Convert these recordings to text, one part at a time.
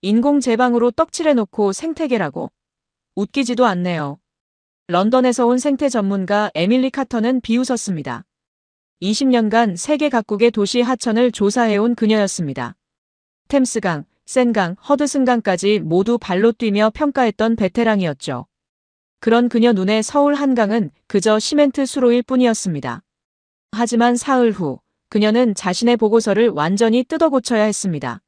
인공 제방으로 떡칠해놓고 생태계라고. 웃기지도 않네요. 런던에서 온 생태 전문가 에밀리 카터는 비웃었습니다. 20년간 세계 각국의 도시 하천을 조사해온 그녀였습니다. 템스강, 센강, 허드슨강까지 모두 발로 뛰며 평가했던 베테랑이었죠. 그런 그녀 눈에 서울 한강은 그저 시멘트 수로일 뿐이었습니다. 하지만 사흘 후 그녀는 자신의 보고서를 완전히 뜯어고쳐야 했습니다.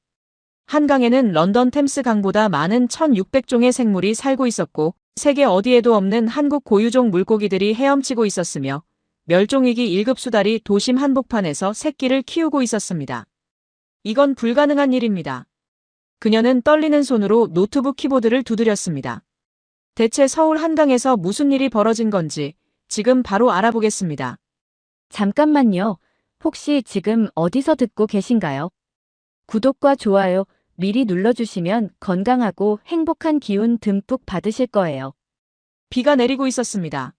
한강에는 런던 템스강보다 많은 1600종의 생물이 살고 있었고 세계 어디에도 없는 한국 고유종 물고기들이 헤엄치고 있었으며 멸종위기 1급 수달이 도심 한복판에서 새끼를 키우고 있었습니다. 이건 불가능한 일입니다. 그녀는 떨리는 손으로 노트북 키보드를 두드렸습니다. 대체 서울 한강에서 무슨 일이 벌어진 건지 지금 바로 알아보겠습니다. 잠깐만요. 혹시 지금 어디서 듣고 계신가요? 구독과 좋아요 미리 눌러주시면 건강하고 행복한 기운 듬뿍 받으실 거예요. 비가 내리고 있었습니다.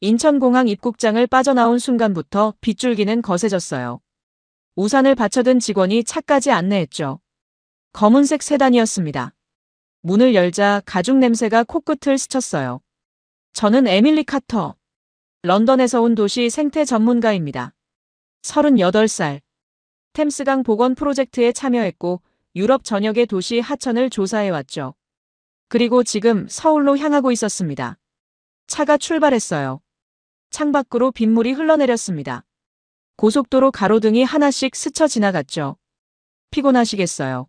인천공항 입국장을 빠져나온 순간부터 빗줄기는 거세졌어요. 우산을 받쳐든 직원이 차까지 안내했죠. 검은색 세단이었습니다. 문을 열자 가죽 냄새가 코끝을 스쳤어요. 저는 에밀리 카터. 런던에서 온 도시 생태 전문가입니다. 38살. 템스강 복원 프로젝트에 참여했고 유럽 전역의 도시 하천을 조사해왔죠. 그리고 지금 서울로 향하고 있었습니다. 차가 출발했어요. 창밖으로 빗물이 흘러내렸습니다. 고속도로 가로등이 하나씩 스쳐 지나갔죠. 피곤하시겠어요.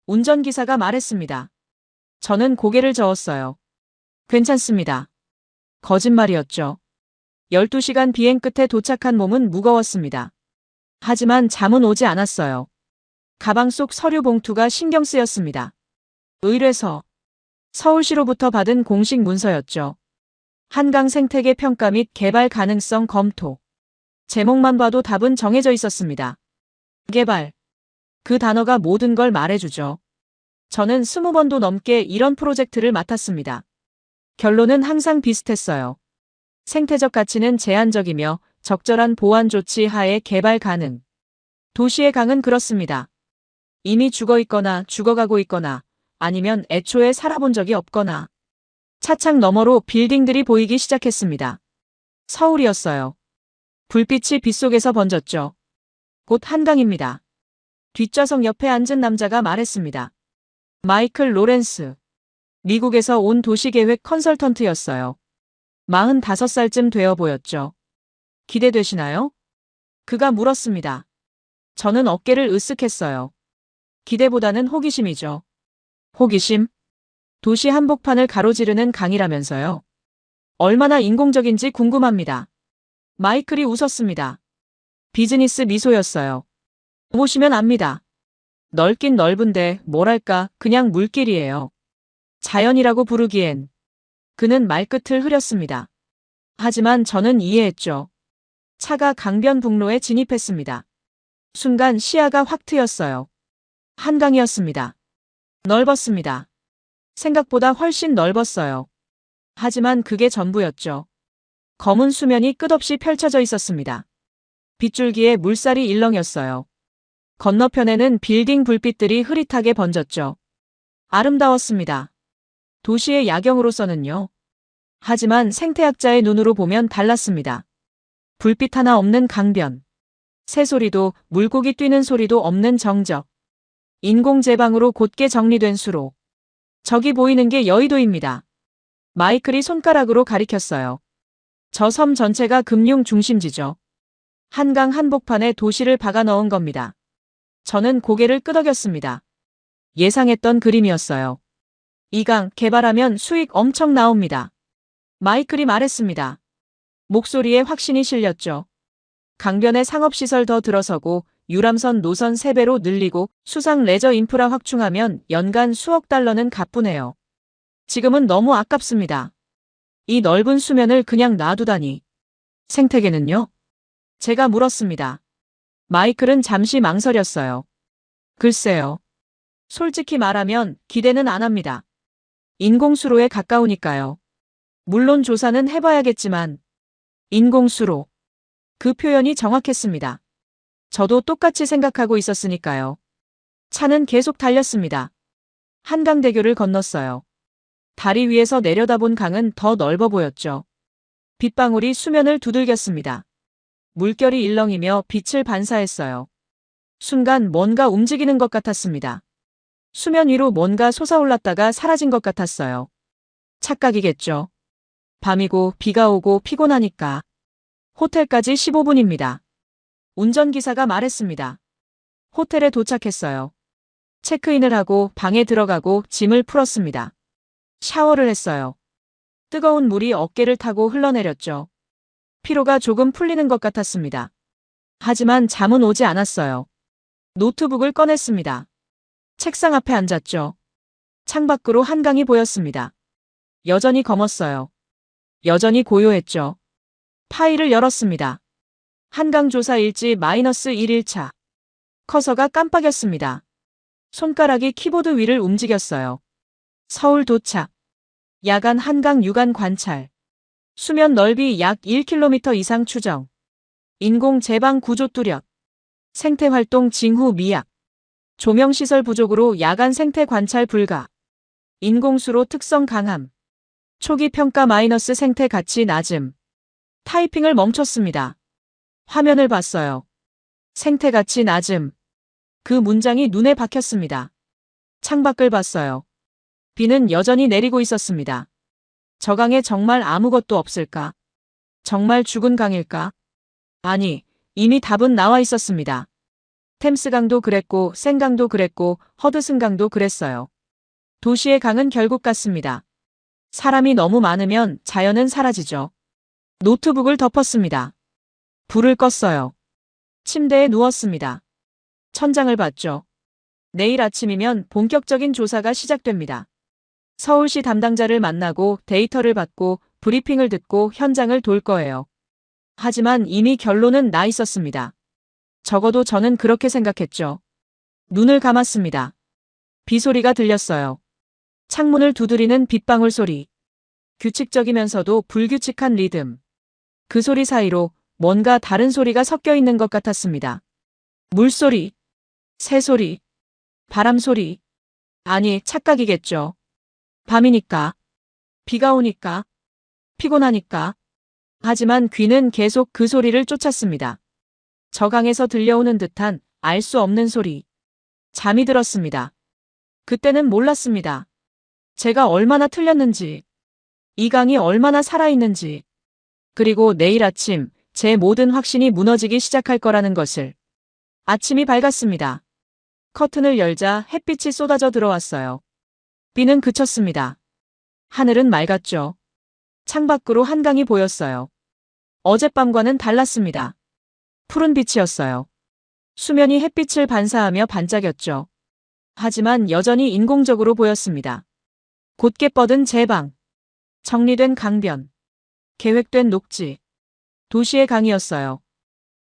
운전기사가 말했습니다. 저는 고개를 저었어요. 괜찮습니다. 거짓말이었죠. 12시간 비행 끝에 도착한 몸은 무거웠습니다. 하지만 잠은 오지 않았어요. 가방 속 서류 봉투가 신경 쓰였습니다. 의뢰서. 서울시로부터 받은 공식 문서였죠. 한강 생태계 평가 및 개발 가능성 검토. 제목만 봐도 답은 정해져 있었습니다. 개발. 그 단어가 모든 걸 말해주죠. 저는 20번도 넘게 이런 프로젝트를 맡았습니다. 결론은 항상 비슷했어요. 생태적 가치는 제한적이며 적절한 보완 조치 하에 개발 가능. 도시의 강은 그렇습니다. 이미 죽어 있거나 죽어가고 있거나 아니면 애초에 살아본 적이 없거나. 차창 너머로 빌딩들이 보이기 시작했습니다. 서울이었어요. 불빛이 빗속에서 번졌죠. 곧 한강입니다. 뒷좌석 옆에 앉은 남자가 말했습니다. 마이클 로렌스. 미국에서 온 도시계획 컨설턴트였어요. 45살쯤 되어 보였죠. 기대되시나요? 그가 물었습니다. 저는 어깨를 으쓱했어요. 기대보다는 호기심이죠. 호기심? 도시 한복판을 가로지르는 강이라면서요. 얼마나 인공적인지 궁금합니다. 마이클이 웃었습니다. 비즈니스 미소였어요. 보시면 압니다. 넓긴 넓은데 뭐랄까 그냥 물길이에요. 자연이라고 부르기엔. 그는 말끝을 흐렸습니다. 하지만 저는 이해했죠. 차가 강변북로에 진입했습니다. 순간 시야가 확 트였어요. 한강이었습니다. 넓었습니다. 생각보다 훨씬 넓었어요. 하지만 그게 전부였죠. 검은 수면이 끝없이 펼쳐져 있었습니다. 빗줄기에 물살이 일렁였어요. 건너편에는 빌딩 불빛들이 흐릿하게 번졌죠. 아름다웠습니다. 도시의 야경으로서는요. 하지만 생태학자의 눈으로 보면 달랐습니다. 불빛 하나 없는 강변. 새소리도 물고기 뛰는 소리도 없는 정적. 인공 제방으로 곧게 정리된 수로. 저기 보이는 게 여의도입니다. 마이클이 손가락으로 가리켰어요. 저 섬 전체가 금융 중심지죠. 한강 한복판에 도시를 박아 넣은 겁니다. 저는 고개를 끄덕였습니다. 예상했던 그림이었어요. 이 강 개발하면 수익 엄청 나옵니다. 마이클이 말했습니다. 목소리에 확신이 실렸죠. 강변에 상업시설 더 들어서고 유람선 노선 3배로 늘리고 수상 레저 인프라 확충하면 연간 수억 달러는 가뿐해요. 지금은 너무 아깝습니다. 이 넓은 수면을 그냥 놔두다니. 생태계는요? 제가 물었습니다. 마이클은 잠시 망설였어요. 글쎄요. 솔직히 말하면 기대는 안 합니다. 인공수로에 가까우니까요. 물론 조사는 해봐야겠지만 인공수로. 그 표현이 정확했습니다. 저도 똑같이 생각하고 있었으니까요. 차는 계속 달렸습니다. 한강대교를 건넜어요. 다리 위에서 내려다본 강은 더 넓어 보였죠. 빗방울이 수면을 두들겼습니다. 물결이 일렁이며 빛을 반사했어요. 순간 뭔가 움직이는 것 같았습니다. 수면 위로 뭔가 솟아올랐다가 사라진 것 같았어요. 착각이겠죠. 밤이고 비가 오고 피곤하니까. 호텔까지 15분입니다. 운전기사가 말했습니다. 호텔에 도착했어요. 체크인을 하고 방에 들어가고 짐을 풀었습니다. 샤워를 했어요. 뜨거운 물이 어깨를 타고 흘러내렸죠. 피로가 조금 풀리는 것 같았습니다. 하지만 잠은 오지 않았어요. 노트북을 꺼냈습니다. 책상 앞에 앉았죠. 창밖으로 한강이 보였습니다. 여전히 검었어요. 여전히 고요했죠. 파일을 열었습니다. 한강조사 일지 -1일차. 커서가 깜빡였습니다. 손가락이 키보드 위를 움직였어요. 서울 도착. 야간 한강 육안 관찰. 수면 넓이 약 1km 이상 추정. 인공 제방 구조 뚜렷. 생태활동 징후 미약. 조명시설 부족으로 야간 생태 관찰 불가. 인공수로 특성 강함. 초기 평가 마이너스 생태 가치 낮음. 타이핑을 멈췄습니다. 화면을 봤어요. 생태 가치 낮음. 그 문장이 눈에 박혔습니다. 창밖을 봤어요. 비는 여전히 내리고 있었습니다. 저 강에 정말 아무것도 없을까? 정말 죽은 강일까? 아니, 이미 답은 나와 있었습니다. 템스강도 그랬고, 센강도 그랬고, 허드슨강도 그랬어요. 도시의 강은 결국 같습니다. 사람이 너무 많으면 자연은 사라지죠. 노트북을 덮었습니다. 불을 껐어요. 침대에 누웠습니다. 천장을 봤죠. 내일 아침이면 본격적인 조사가 시작됩니다. 서울시 담당자를 만나고 데이터를 받고 브리핑을 듣고 현장을 돌 거예요. 하지만 이미 결론은 나 있었습니다. 적어도 저는 그렇게 생각했죠. 눈을 감았습니다. 비 소리가 들렸어요. 창문을 두드리는 빗방울 소리. 규칙적이면서도 불규칙한 리듬. 그 소리 사이로 뭔가 다른 소리가 섞여 있는 것 같았습니다. 물소리, 새소리, 바람소리. 아니, 착각이겠죠. 밤이니까, 비가 오니까, 피곤하니까. 하지만 귀는 계속 그 소리를 쫓았습니다. 저강에서 들려오는 듯한 알 수 없는 소리. 잠이 들었습니다. 그때는 몰랐습니다. 제가 얼마나 틀렸는지, 이 강이 얼마나 살아있는지, 그리고 내일 아침 제 모든 확신이 무너지기 시작할 거라는 것을. 아침이 밝았습니다. 커튼을 열자 햇빛이 쏟아져 들어왔어요. 비는 그쳤습니다. 하늘은 맑았죠. 창밖으로 한강이 보였어요. 어젯밤과는 달랐습니다. 푸른 빛이었어요. 수면이 햇빛을 반사하며 반짝였죠. 하지만 여전히 인공적으로 보였습니다. 곧게 뻗은 제방, 정리된 강변, 계획된 녹지, 도시의 강이었어요.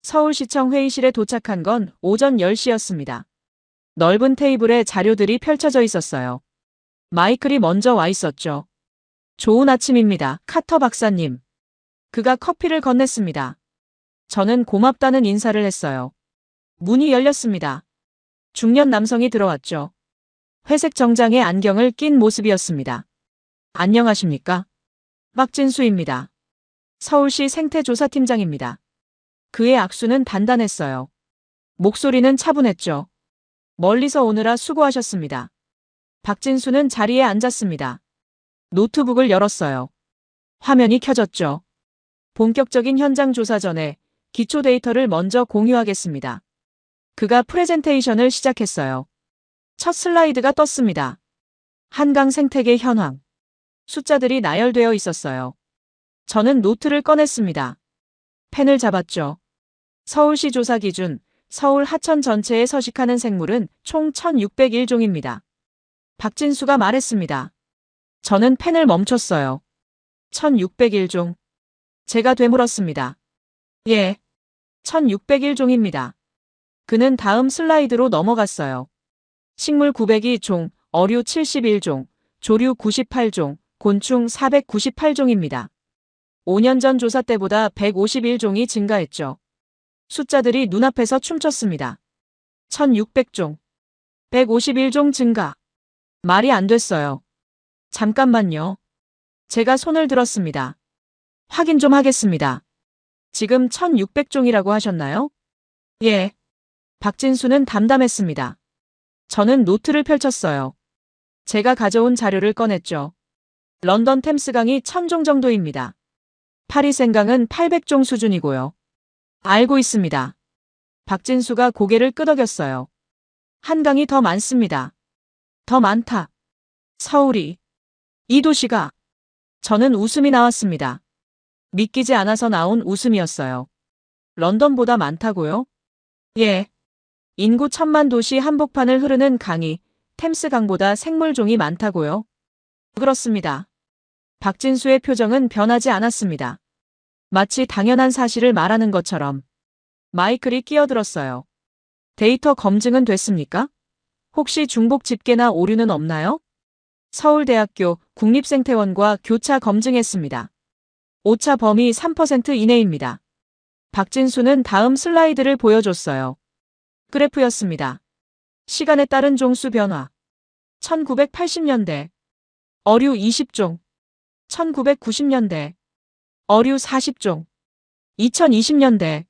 서울시청 회의실에 도착한 건 오전 10시였습니다. 넓은 테이블에 자료들이 펼쳐져 있었어요. 마이클이 먼저 와 있었죠. 좋은 아침입니다, 카터 박사님. 그가 커피를 건넸습니다. 저는 고맙다는 인사를 했어요. 문이 열렸습니다. 중년 남성이 들어왔죠. 회색 정장에 안경을 낀 모습이었습니다. 안녕하십니까? 박진수입니다. 서울시 생태조사팀장입니다. 그의 악수는 단단했어요. 목소리는 차분했죠. 멀리서 오느라 수고하셨습니다. 박진수는 자리에 앉았습니다. 노트북을 열었어요. 화면이 켜졌죠. 본격적인 현장 조사 전에 기초 데이터를 먼저 공유하겠습니다. 그가 프레젠테이션을 시작했어요. 첫 슬라이드가 떴습니다. 한강 생태계 현황. 숫자들이 나열되어 있었어요. 저는 노트를 꺼냈습니다. 펜을 잡았죠. 서울시 조사 기준 서울 하천 전체에 서식하는 생물은 총 1601종입니다. 박진수가 말했습니다. 저는 펜을 멈췄어요. 1601종. 제가 되물었습니다. 예, 1601종입니다. 그는 다음 슬라이드로 넘어갔어요. 식물 902종, 어류 71종, 조류 98종, 곤충 498종입니다. 5년 전 조사 때보다 151종이 증가했죠. 숫자들이 눈앞에서 춤췄습니다. 1600종, 151종 증가. 말이 안 됐어요. 잠깐만요. 제가 손을 들었습니다. 확인 좀 하겠습니다. 지금 1600종이라고 하셨나요? 예. 박진수는 담담했습니다. 저는 노트를 펼쳤어요. 제가 가져온 자료를 꺼냈죠. 런던 템스강이 1000종 정도입니다. 파리 생강은 800종 수준이고요. 알고 있습니다. 박진수가 고개를 끄덕였어요. 한강이 더 많습니다. 더 많다. 서울이. 이 도시가. 저는 웃음이 나왔습니다. 믿기지 않아서 나온 웃음이었어요. 런던보다 많다고요? 예. 인구 1000만 도시 한복판을 흐르는 강이 템스강보다 생물종이 많다고요? 그렇습니다. 박진수의 표정은 변하지 않았습니다. 마치 당연한 사실을 말하는 것처럼. 마이클이 끼어들었어요. 데이터 검증은 됐습니까? 혹시 중복 집계나 오류는 없나요? 서울대학교 국립생태원과 교차 검증했습니다. 오차 범위 3% 이내입니다. 박진수는 다음 슬라이드를 보여줬어요. 그래프였습니다. 시간에 따른 종수 변화. 1980년대. 어류 20종. 1990년대. 어류 40종. 2020년대.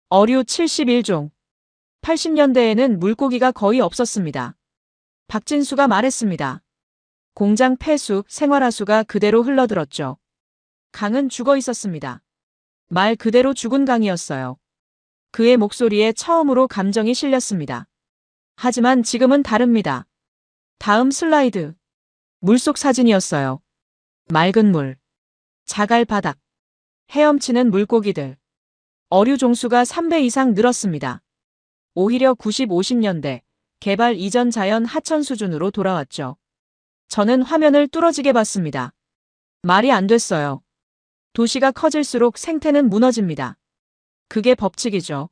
어류 71종. 80년대에는 물고기가 거의 없었습니다. 박진수가 말했습니다. 공장 폐수, 생활하수가 그대로 흘러들었죠. 강은 죽어 있었습니다. 말 그대로 죽은 강이었어요. 그의 목소리에 처음으로 감정이 실렸습니다. 하지만 지금은 다릅니다. 다음 슬라이드. 물속 사진이었어요. 맑은 물. 자갈 바닥. 헤엄치는 물고기들. 어류 종수가 3배 이상 늘었습니다. 오히려 90-50년대 개발 이전 자연 하천 수준으로 돌아왔죠. 저는 화면을 뚫어지게 봤습니다. 말이 안 됐어요. 도시가 커질수록 생태는 무너집니다. 그게 법칙이죠.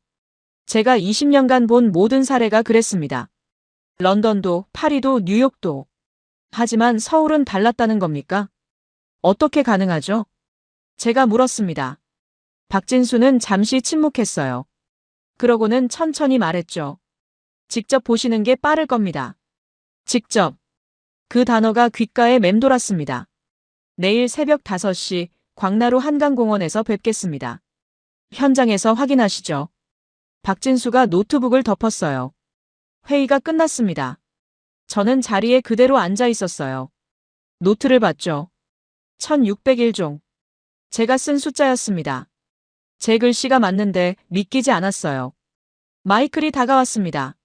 제가 20년간 본 모든 사례가 그랬습니다. 런던도, 파리도, 뉴욕도. 하지만 서울은 달랐다는 겁니까? 어떻게 가능하죠? 제가 물었습니다. 박진수는 잠시 침묵했어요. 그러고는 천천히 말했죠. 직접 보시는 게 빠를 겁니다. 직접. 그 단어가 귓가에 맴돌았습니다. 내일 새벽 5시 광나루 한강공원에서 뵙겠습니다. 현장에서 확인하시죠. 박진수가 노트북을 덮었어요. 회의가 끝났습니다. 저는 자리에 그대로 앉아 있었어요. 노트를 봤죠. 1601종. 제가 쓴 숫자였습니다. 제 글씨가 맞는데 믿기지 않았어요. 마이클이 다가왔습니다.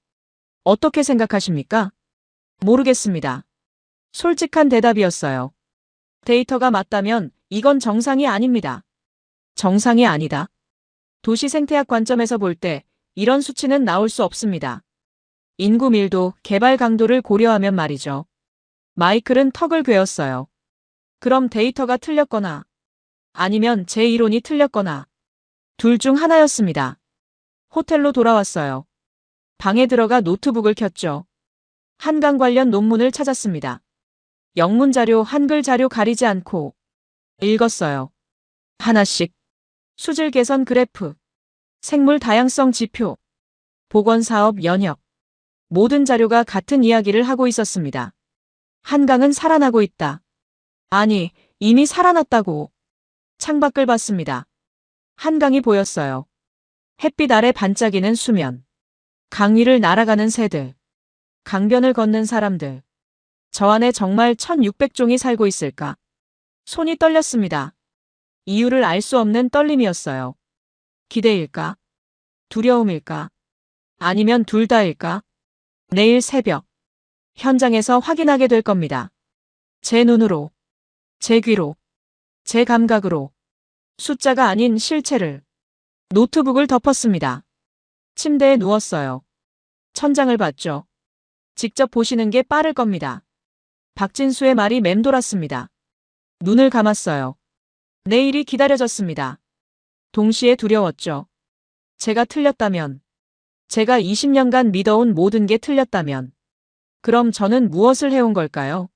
어떻게 생각하십니까? 모르겠습니다. 솔직한 대답이었어요. 데이터가 맞다면 이건 정상이 아닙니다. 정상이 아니다. 도시 생태학 관점에서 볼 때 이런 수치는 나올 수 없습니다. 인구 밀도, 개발 강도를 고려하면 말이죠. 마이클은 턱을 괴었어요. 그럼 데이터가 틀렸거나 아니면 제 이론이 틀렸거나 둘 중 하나였습니다. 호텔로 돌아왔어요. 방에 들어가 노트북을 켰죠. 한강 관련 논문을 찾았습니다. 영문 자료, 한글 자료 가리지 않고 읽었어요. 하나씩. 수질 개선 그래프, 생물 다양성 지표, 보건사업 연역. 모든 자료가 같은 이야기를 하고 있었습니다. 한강은 살아나고 있다. 아니, 이미 살아났다고. 창밖을 봤습니다. 한강이 보였어요. 햇빛 아래 반짝이는 수면. 강 위를 날아가는 새들. 강변을 걷는 사람들. 저 안에 정말 1600종이 살고 있을까? 손이 떨렸습니다. 이유를 알 수 없는 떨림이었어요. 기대일까? 두려움일까? 아니면 둘 다일까? 내일 새벽. 현장에서 확인하게 될 겁니다. 제 눈으로. 제 귀로. 제 감각으로. 숫자가 아닌 실체를. 노트북을 덮었습니다. 침대에 누웠어요. 천장을 봤죠. 직접 보시는 게 빠를 겁니다. 박진수의 말이 맴돌았습니다. 눈을 감았어요. 내일이 기다려졌습니다. 동시에 두려웠죠. 제가 틀렸다면, 제가 20년간 믿어온 모든 게 틀렸다면, 그럼 저는 무엇을 해온 걸까요?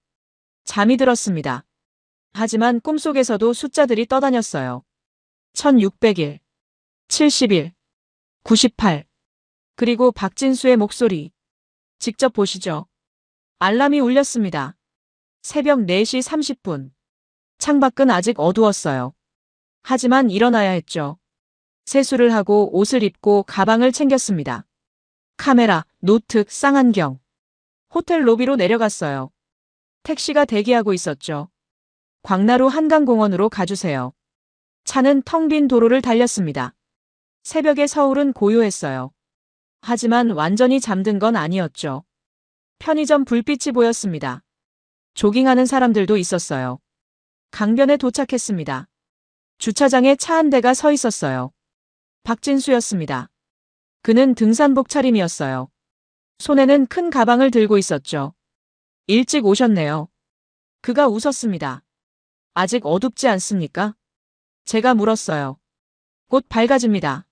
잠이 들었습니다. 하지만 꿈속에서도 숫자들이 떠다녔어요. 1601, 71, 98. 그리고 박진수의 목소리. 직접 보시죠. 알람이 울렸습니다. 새벽 4시 30분. 창밖은 아직 어두웠어요. 하지만 일어나야 했죠. 세수를 하고 옷을 입고 가방을 챙겼습니다. 카메라, 노트, 쌍안경. 호텔 로비로 내려갔어요. 택시가 대기하고 있었죠. 광나루 한강공원으로 가주세요. 차는 텅 빈 도로를 달렸습니다. 새벽의 서울은 고요했어요. 하지만 완전히 잠든 건 아니었죠. 편의점 불빛이 보였습니다. 조깅하는 사람들도 있었어요. 강변에 도착했습니다. 주차장에 차 한 대가 서 있었어요. 박진수였습니다. 그는 등산복 차림이었어요. 손에는 큰 가방을 들고 있었죠. 일찍 오셨네요. 그가 웃었습니다. 아직 어둡지 않습니까? 제가 물었어요. 곧 밝아집니다.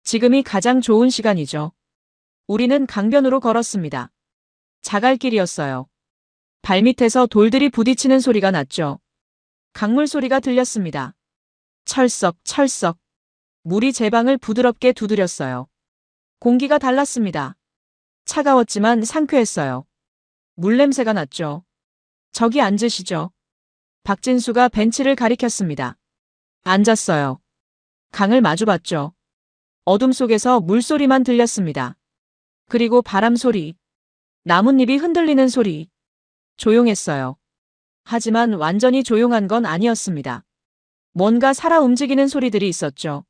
지금이 가장 좋은 시간이죠. 우리는 강변으로 걸었습니다. 자갈길이었어요. 발밑에서 돌들이 부딪히는 소리가 났죠. 강물 소리가 들렸습니다. 철썩, 철썩. 물이 제 방을 부드럽게 두드렸어요. 공기가 달랐습니다. 차가웠지만 상쾌했어요. 물 냄새가 났죠. 저기 앉으시죠. 박진수가 벤치를 가리켰습니다. 앉았어요. 강을 마주봤죠. 어둠 속에서 물소리만 들렸습니다. 그리고 바람 소리, 나뭇잎이 흔들리는 소리. 조용했어요. 하지만 완전히 조용한 건 아니었습니다. 뭔가 살아 움직이는 소리들이 있었죠.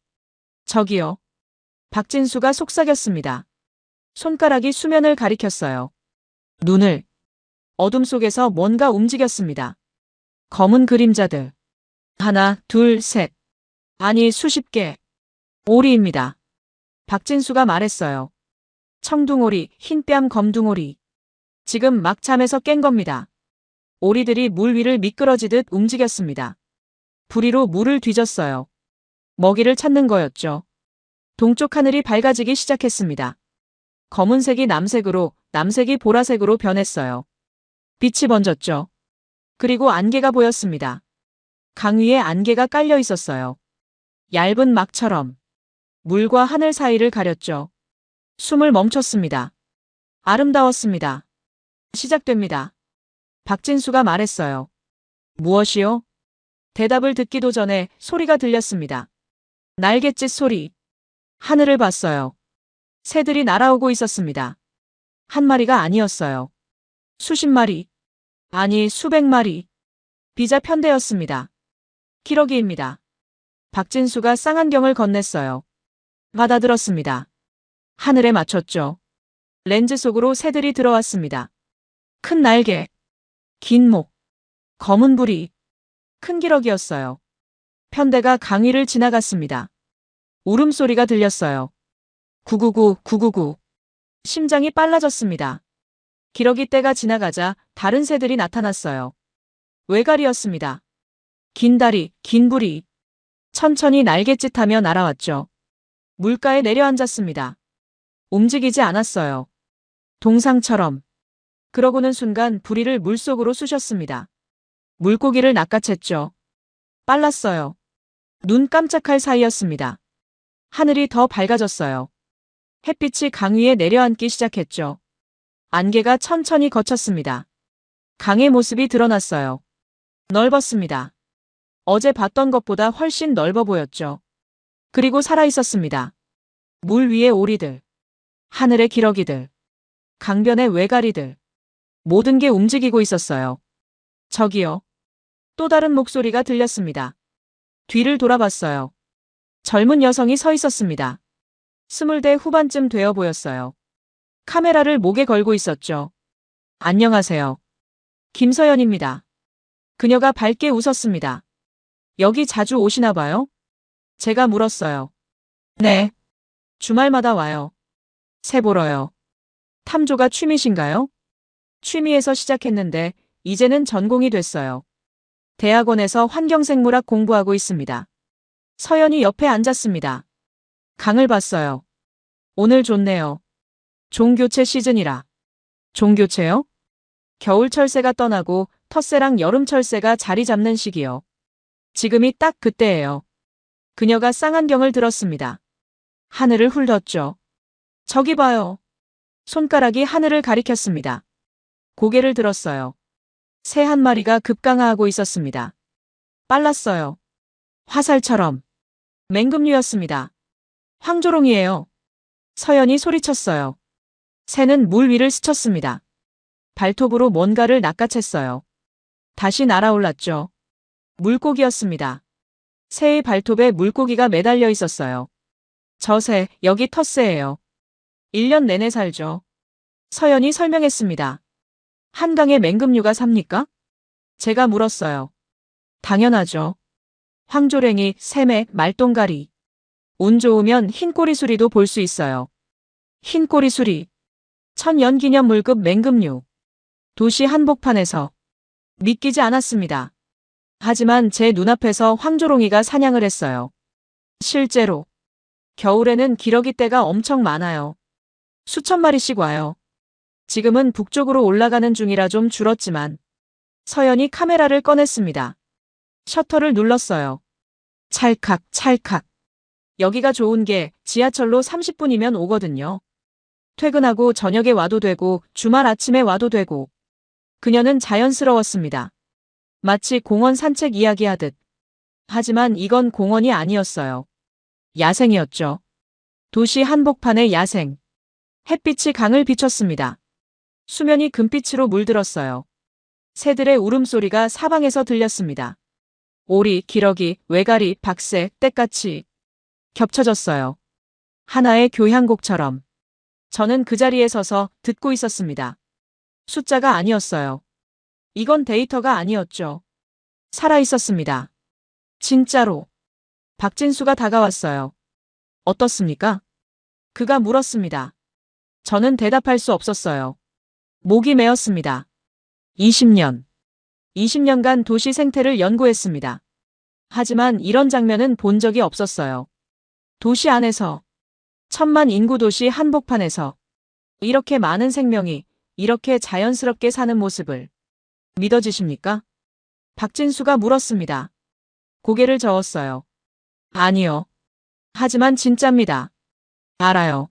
저기요. 박진수가 속삭였습니다. 손가락이 수면을 가리켰어요. 눈을. 어둠 속에서 뭔가 움직였습니다. 검은 그림자들. 하나, 둘, 셋. 아니, 수십 개. 오리입니다. 박진수가 말했어요. 청둥오리, 흰뺨 검둥오리. 지금 막 잠에서 깬 겁니다. 오리들이 물 위를 미끄러지듯 움직였습니다. 부리로 물을 뒤졌어요. 먹이를 찾는 거였죠. 동쪽 하늘이 밝아지기 시작했습니다. 검은색이 남색으로, 남색이 보라색으로 변했어요. 빛이 번졌죠. 그리고 안개가 보였습니다. 강 위에 안개가 깔려 있었어요. 얇은 막처럼. 물과 하늘 사이를 가렸죠. 숨을 멈췄습니다. 아름다웠습니다. 시작됩니다. 박진수가 말했어요. 무엇이요? 대답을 듣기도 전에 소리가 들렸습니다. 날갯짓 소리. 하늘을 봤어요. 새들이 날아오고 있었습니다. 한 마리가 아니었어요. 수십 마리. 아니, 수백 마리. 비자 편대였습니다. 기러기입니다. 박진수가 쌍안경을 건넸어요. 받아들었습니다. 하늘에 맞췄죠. 렌즈 속으로 새들이 들어왔습니다. 큰 날개, 긴 목, 검은 부리, 큰 기러기였어요. 편대가 강 위를 지나갔습니다. 울음소리가 들렸어요. 999, 999. 심장이 빨라졌습니다. 기러기 떼가 지나가자 다른 새들이 나타났어요. 외갈이었습니다. 긴 다리, 긴 부리. 천천히 날갯짓하며 날아왔죠. 물가에 내려앉았습니다. 움직이지 않았어요. 동상처럼. 그러고는 순간 부리를 물속으로 쑤셨습니다. 물고기를 낚아챘죠. 빨랐어요. 눈 깜짝할 사이였습니다. 하늘이 더 밝아졌어요. 햇빛이 강 위에 내려앉기 시작했죠. 안개가 천천히 걷혔습니다. 강의 모습이 드러났어요. 넓었습니다. 어제 봤던 것보다 훨씬 넓어 보였죠. 그리고 살아있었습니다. 물 위의 오리들, 하늘의 기러기들, 강변의 외가리들. 모든 게 움직이고 있었어요. 저기요. 또 다른 목소리가 들렸습니다. 뒤를 돌아봤어요. 젊은 여성이 서 있었습니다. 20대 후반쯤 되어 보였어요. 카메라를 목에 걸고 있었죠. 안녕하세요. 김서연입니다. 그녀가 밝게 웃었습니다. 여기 자주 오시나 봐요? 제가 물었어요. 네. 주말마다 와요. 새 보러요. 탐조가 취미신가요? 취미에서 시작했는데 이제는 전공이 됐어요. 대학원에서 환경생물학 공부하고 있습니다. 서연이 옆에 앉았습니다. 강을 봤어요. 오늘 좋네요. 종교체 시즌이라. 종교체요? 겨울 철새가 떠나고 텃새랑 여름 철새가 자리 잡는 시기요. 지금이 딱 그때예요. 그녀가 쌍안경을 들었습니다. 하늘을 훑었죠. 저기 봐요. 손가락이 하늘을 가리켰습니다. 고개를 들었어요. 새 한 마리가 급강하하고 있었습니다. 빨랐어요. 화살처럼. 맹금류였습니다. 황조롱이에요. 서연이 소리쳤어요. 새는 물 위를 스쳤습니다. 발톱으로 뭔가를 낚아챘어요. 다시 날아올랐죠. 물고기였습니다. 새의 발톱에 물고기가 매달려 있었어요. 저 새, 여기 텃새예요. 1년 내내 살죠. 서연이 설명했습니다. 한강에 맹금류가 삽니까? 제가 물었어요. 당연하죠. 황조랭이, 새매, 말똥가리. 운 좋으면 흰꼬리수리도 볼 수 있어요. 흰꼬리수리. 천연기념물급 맹금류. 도시 한복판에서. 믿기지 않았습니다. 하지만 제 눈앞에서 황조롱이가 사냥을 했어요. 실제로. 겨울에는 기러기 떼가 엄청 많아요. 수천 마리씩 와요. 지금은 북쪽으로 올라가는 중이라 좀 줄었지만. 서연이 카메라를 꺼냈습니다. 셔터를 눌렀어요. 찰칵, 찰칵. 여기가 좋은 게 지하철로 30분이면 오거든요. 퇴근하고 저녁에 와도 되고 주말 아침에 와도 되고. 그녀는 자연스러웠습니다. 마치 공원 산책 이야기하듯. 하지만 이건 공원이 아니었어요. 야생이었죠. 도시 한복판의 야생. 햇빛이 강을 비췄습니다. 수면이 금빛으로 물들었어요. 새들의 울음소리가 사방에서 들렸습니다. 오리, 기러기, 외가리, 박새, 떼까치. 겹쳐졌어요. 하나의 교향곡처럼. 저는 그 자리에 서서 듣고 있었습니다. 숫자가 아니었어요. 이건 데이터가 아니었죠. 살아있었습니다. 진짜로. 박진수가 다가왔어요. 어떻습니까? 그가 물었습니다. 저는 대답할 수 없었어요. 목이 메었습니다. 20년. 20년간 도시 생태를 연구했습니다. 하지만 이런 장면은 본 적이 없었어요. 도시 안에서. 1000만 인구 도시 한복판에서. 이렇게 많은 생명이 이렇게 자연스럽게 사는 모습을. 믿어지십니까? 박진수가 물었습니다. 고개를 저었어요. 아니요. 하지만 진짜입니다. 알아요.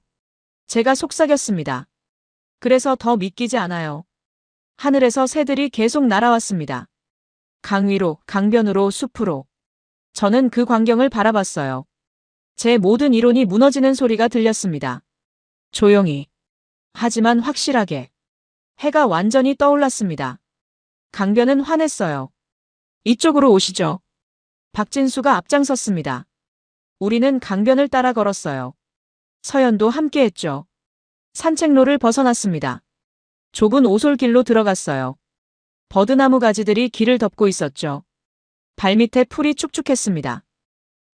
제가 속삭였습니다. 그래서 더 믿기지 않아요. 하늘에서 새들이 계속 날아왔습니다. 강 위로, 강변으로, 숲으로. 저는 그 광경을 바라봤어요. 제 모든 이론이 무너지는 소리가 들렸습니다. 조용히. 하지만 확실하게. 해가 완전히 떠올랐습니다. 강변은 환했어요. 이쪽으로 오시죠. 박진수가 앞장섰습니다. 우리는 강변을 따라 걸었어요. 서연도 함께했죠. 산책로를 벗어났습니다. 좁은 오솔길로 들어갔어요. 버드나무 가지들이 길을 덮고 있었죠. 발밑에 풀이 축축했습니다.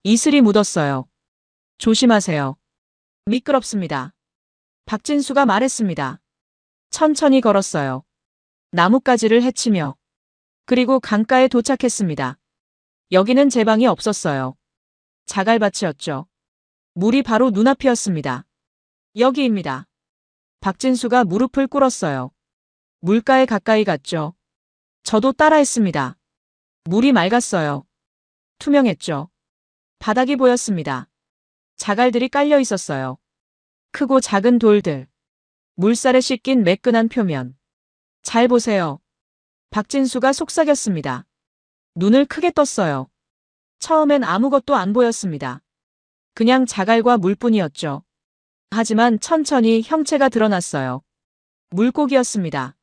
이슬이 묻었어요. 조심하세요. 미끄럽습니다. 박진수가 말했습니다. 천천히 걸었어요. 나뭇가지를 헤치며. 그리고 강가에 도착했습니다. 여기는 제 방이 없었어요. 자갈밭이었죠. 물이 바로 눈앞이었습니다. 여기입니다. 박진수가 무릎을 꿇었어요. 물가에 가까이 갔죠. 저도 따라했습니다. 물이 맑았어요. 투명했죠. 바닥이 보였습니다. 자갈들이 깔려 있었어요. 크고 작은 돌들. 물살에 씻긴 매끈한 표면. 잘 보세요. 박진수가 속삭였습니다. 눈을 크게 떴어요. 처음엔 아무것도 안 보였습니다. 그냥 자갈과 물뿐이었죠. 하지만 천천히 형체가 드러났어요. 물고기였습니다.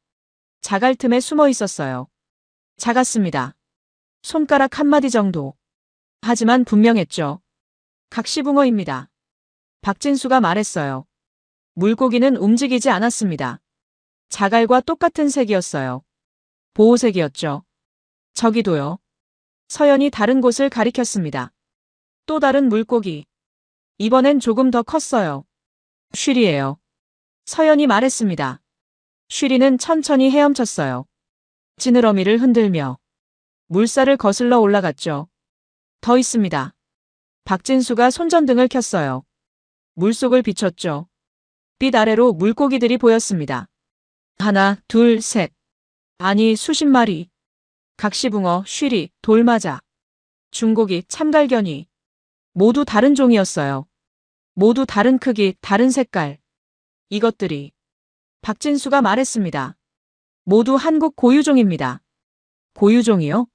자갈 틈에 숨어 있었어요. 작았습니다. 손가락 한 마디 정도. 하지만 분명했죠. 각시붕어입니다. 박진수가 말했어요. 물고기는 움직이지 않았습니다. 자갈과 똑같은 색이었어요. 보호색이었죠. 저기도요. 서연이 다른 곳을 가리켰습니다. 또 다른 물고기. 이번엔 조금 더 컸어요. 쉬리예요. 서연이 말했습니다. 쉬리는 천천히 헤엄쳤어요. 지느러미를 흔들며. 물살을 거슬러 올라갔죠. 더 있습니다. 박진수가 손전등을 켰어요. 물속을 비췄죠. 빛 아래로 물고기들이 보였습니다. 하나, 둘, 셋. 아니, 수십 마리. 각시붕어, 쉬리, 돌마자, 중고기, 참갈견이. 모두 다른 종이었어요. 모두 다른 크기, 다른 색깔. 이것들이. 박진수가 말했습니다. 모두 한국 고유종입니다. 고유종이요?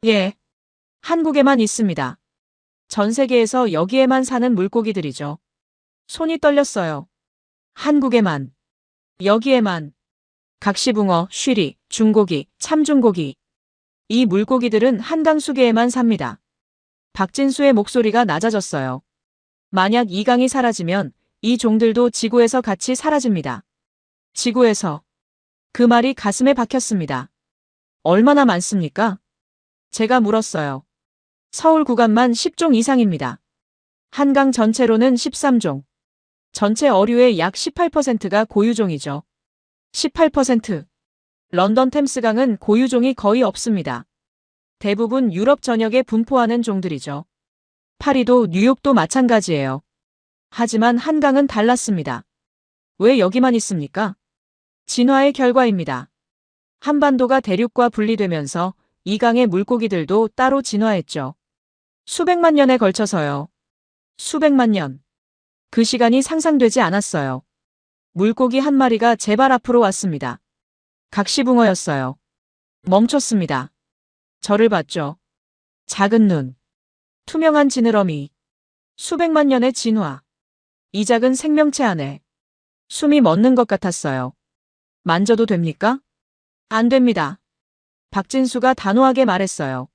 예. 한국에만 있습니다. 전 세계에서 여기에만 사는 물고기들이죠. 손이 떨렸어요. 한국에만. 여기에만. 각시붕어, 쉬리, 중고기, 참중고기. 이 물고기들은 한강 수계에만 삽니다. 박진수의 목소리가 낮아졌어요. 만약 이 강이 사라지면 이 종들도 지구에서 같이 사라집니다. 지구에서. 그 말이 가슴에 박혔습니다. 얼마나 많습니까? 제가 물었어요. 서울 구간만 10종 이상입니다. 한강 전체로는 13종. 전체 어류의 약 18%가 고유종이죠. 18%. 런던 템스강은 고유종이 거의 없습니다. 대부분 유럽 전역에 분포하는 종들이죠. 파리도 뉴욕도 마찬가지예요. 하지만 한강은 달랐습니다. 왜 여기만 있습니까? 진화의 결과입니다. 한반도가 대륙과 분리되면서 이 강의 물고기들도 따로 진화했죠. 수백만 년에 걸쳐서요. 수백만 년. 그 시간이 상상되지 않았어요. 물고기 한 마리가 제 발 앞으로 왔습니다. 각시붕어였어요. 멈췄습니다. 저를 봤죠. 작은 눈. 투명한 지느러미. 수백만 년의 진화. 이 작은 생명체 안에 숨이 멎는 것 같았어요. 만져도 됩니까? 안 됩니다. 박진수가 단호하게 말했어요.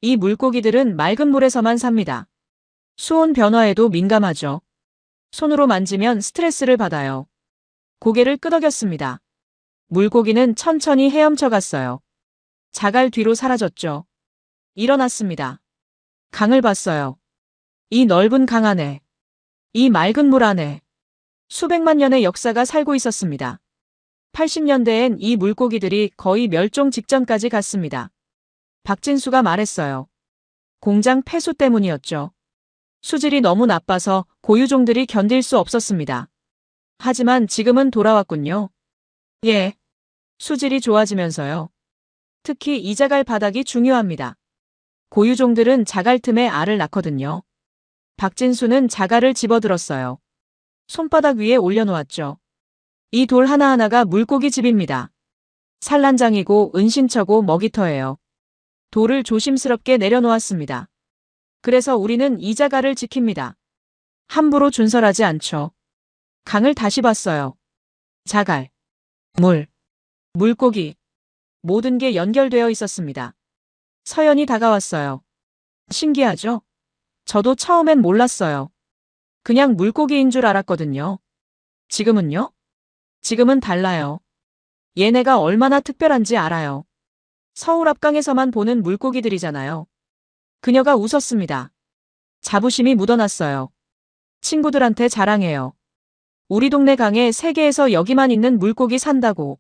이 물고기들은 맑은 물에서만 삽니다. 수온 변화에도 민감하죠. 손으로 만지면 스트레스를 받아요. 고개를 끄덕였습니다. 물고기는 천천히 헤엄쳐 갔어요. 자갈 뒤로 사라졌죠. 일어났습니다. 강을 봤어요. 이 넓은 강 안에, 이 맑은 물 안에 수백만 년의 역사가 살고 있었습니다. 80년대엔 이 물고기들이 거의 멸종 직전까지 갔습니다. 박진수가 말했어요. 공장 폐수 때문이었죠. 수질이 너무 나빠서 고유종들이 견딜 수 없었습니다. 하지만 지금은 돌아왔군요. 예. 수질이 좋아지면서요. 특히 이 자갈 바닥이 중요합니다. 고유종들은 자갈 틈에 알을 낳거든요. 박진수는 자갈을 집어들었어요. 손바닥 위에 올려놓았죠. 이 돌 하나하나가 물고기 집입니다. 산란장이고 은신처고 먹이터예요. 돌을 조심스럽게 내려놓았습니다. 그래서 우리는 이 자갈을 지킵니다. 함부로 준설하지 않죠. 강을 다시 봤어요. 자갈, 물, 물고기, 모든 게 연결되어 있었습니다. 서연이 다가왔어요. 신기하죠? 저도 처음엔 몰랐어요. 그냥 물고기인 줄 알았거든요. 지금은요? 지금은 달라요. 얘네가 얼마나 특별한지 알아요. 서울 앞강에서만 보는 물고기들이잖아요. 그녀가 웃었습니다. 자부심이 묻어났어요. 친구들한테 자랑해요. 우리 동네 강에 세계에서 여기만 있는 물고기 산다고.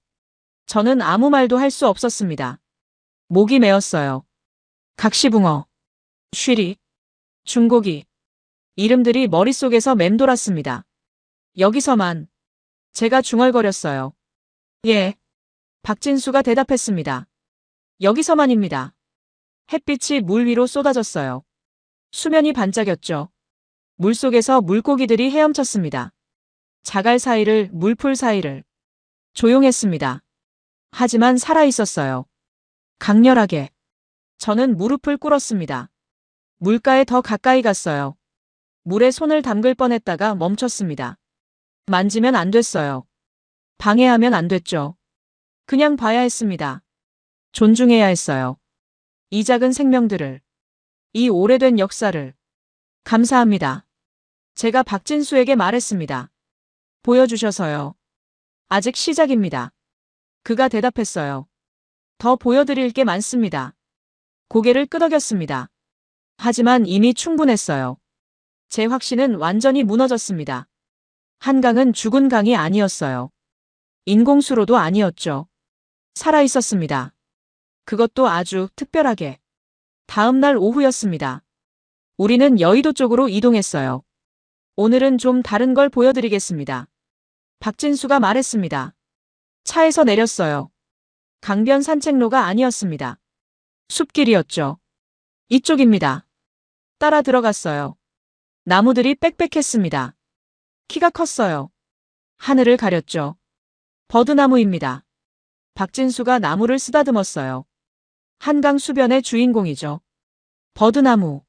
저는 아무 말도 할 수 없었습니다. 목이 메었어요. 각시붕어, 쉬리, 중고기. 이름들이 머릿속에서 맴돌았습니다. 여기서만. 제가 중얼거렸어요. 예. 박진수가 대답했습니다. 여기서만입니다. 햇빛이 물 위로 쏟아졌어요. 수면이 반짝였죠. 물속에서 물고기들이 헤엄쳤습니다. 자갈 사이를, 물풀 사이를. 조용했습니다. 하지만 살아있었어요. 강렬하게. 저는 무릎을 꿇었습니다. 물가에 더 가까이 갔어요. 물에 손을 담글 뻔했다가 멈췄습니다. 만지면 안 됐어요. 방해하면 안 됐죠. 그냥 봐야 했습니다. 존중해야 했어요. 이 작은 생명들을. 이 오래된 역사를. 감사합니다. 제가 박진수에게 말했습니다. 보여주셔서요. 아직 시작입니다. 그가 대답했어요. 더 보여드릴 게 많습니다. 고개를 끄덕였습니다. 하지만 이미 충분했어요. 제 확신은 완전히 무너졌습니다. 한강은 죽은 강이 아니었어요. 인공수로도 아니었죠. 살아있었습니다. 그것도 아주 특별하게. 다음 날 오후였습니다. 우리는 여의도 쪽으로 이동했어요. 오늘은 좀 다른 걸 보여드리겠습니다. 박진수가 말했습니다. 차에서 내렸어요. 강변 산책로가 아니었습니다. 숲길이었죠. 이쪽입니다. 따라 들어갔어요. 나무들이 빽빽했습니다. 키가 컸어요. 하늘을 가렸죠. 버드나무입니다. 박진수가 나무를 쓰다듬었어요. 한강 수변의 주인공이죠. 버드나무.